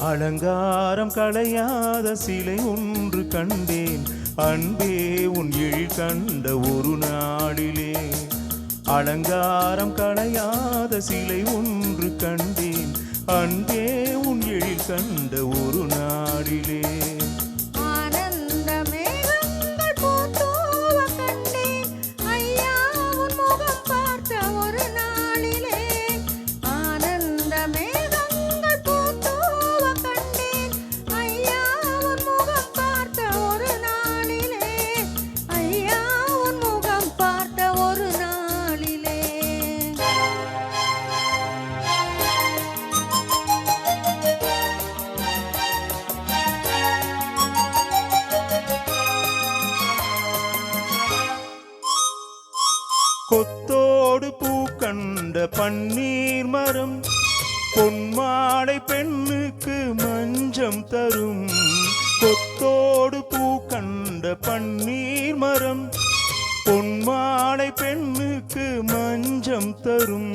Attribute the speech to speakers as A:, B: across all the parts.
A: அலங்காரம் களையாத சிலை ஒன்று கண்டேன் அன்பே உன் எழில் கண்ட ஒரு நாளிலே. அலங்காரம் களையாத சிலை ஒன்று கண்டேன் அன்பே உன் எழில் கண்ட ஒரு நாளிலே. கொத்தோடு பூ கண்ட பன்னீர் மரம் பொன்மாடை பெண்ணுக்கு மஞ்சம் தரும். கொத்தோடு பூ கண்ட பன்னீர் மரம் பொன்மாடை பெண்ணுக்கு மஞ்சம் தரும்.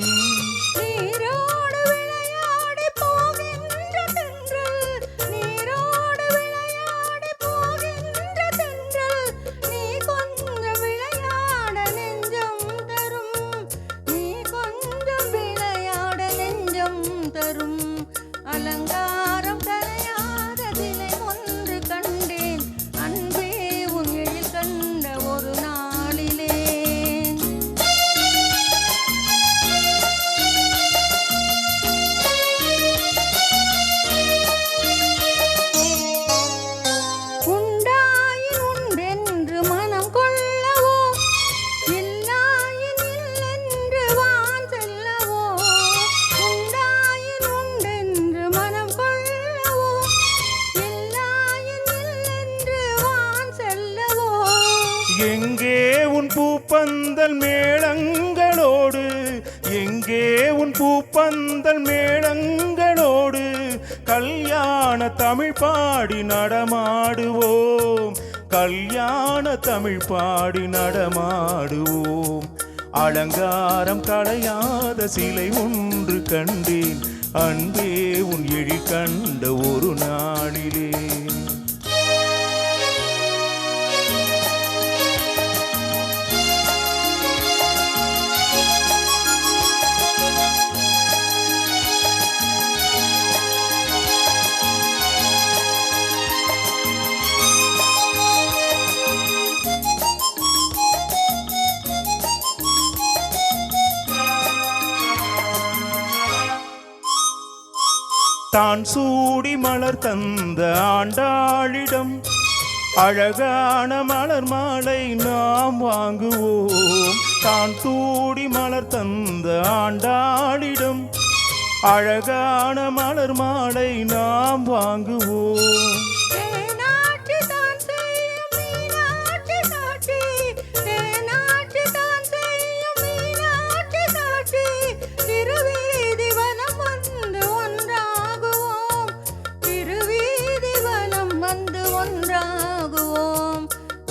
B: அலங்காரம் கலையாத சிலை ஒன்று கண்டேன் அன்பே உன் எழில் கண்ட ஒரு நாளிலே. உண்டாயின் உண்டென்று மனம் கொள்ளவோ இல்லாயின் இல்லென்று வான் செல்லவோ.
A: எங்கே உன் பூப்பந்தல் மேளங்களோடு எங்கே உன் பூப்பந்தல் மேளங்களோடு கல்யாண தமிழ் பாடி நடமாடுவோம். கல்யாண தமிழ் பாடி நடமாடுவோம். அலங்காரம் களையாத சிலை ஒன்று கண்டேன் அன்பே உன் எழில் கண்ட ஒரு நாளிலே. தான் சூடி மலர் தந்த ஆண்டாளிடம் அழகான மலர் மாலை நாம் வாங்குவோம். தான் சூடி மலர் தந்த ஆண்டாளிடம் அழகான மலர் மாலை நாம் வாங்குவோம்.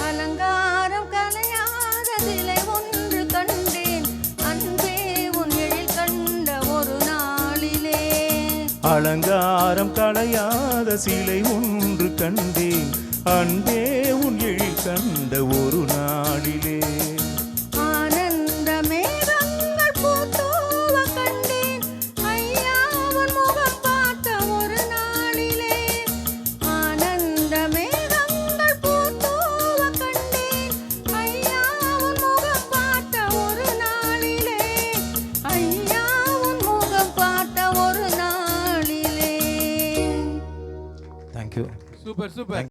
B: அலங்காரம் கலையாத சிலை ஒன்று கண்டேன் அன்பே உன் எழில் கண்ட ஒரு நாளிலே.
A: அலங்காரம் களையாத சிலை ஒன்று கண்டேன் அன்பே உன் எழில் கண்ட ஒரு நாளிலே. Thank you.
C: Super, super.